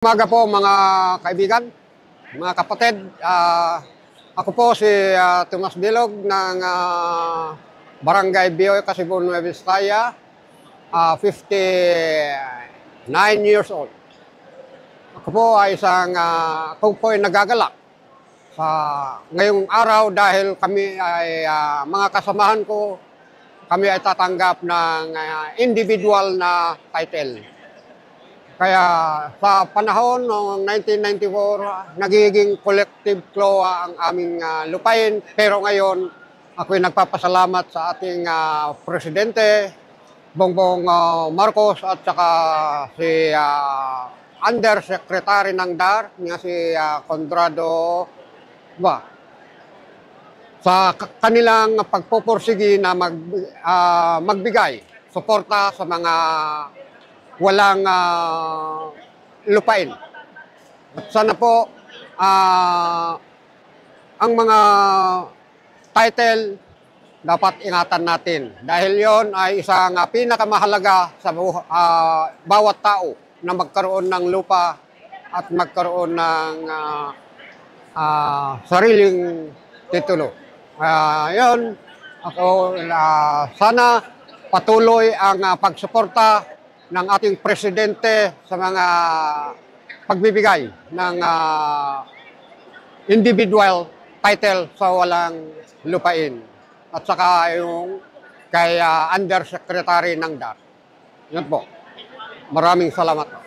Umaga po mga kaibigan, mga kapatid. Ako po si Tomas Bilog ng Barangay Bioy, Casibon, Nueva Vizcaya, 59 years old. Ako po ay ako po ay nagagalak sa ngayong araw dahil kami ay mga kasamahan ko, kami ay tatanggap ng individual na title. Kaya sa panahon ng 1994, nagiging collective CLOA ang aming lupain. Pero ngayon, ako'y nagpapasalamat sa ating Presidente, Bongbong Marcos, at saka si Undersecretary ng DAR, nga si Condrado ba, sa kanilang pagpupursigi na magbigay suporta sa mga walang lupain. At sana po ang mga title dapat ingatan natin dahil yon ay isang pinakamahalaga sa bawat tao na magkaroon ng lupa at magkaroon ng sariling titulo. Yon, ako sana patuloy ang pagsuporta ng ating Presidente sa mga pagbibigay ng individual title sa walang lupain. At saka yung kay Undersecretary ng DAR. Yun po. Maraming salamat.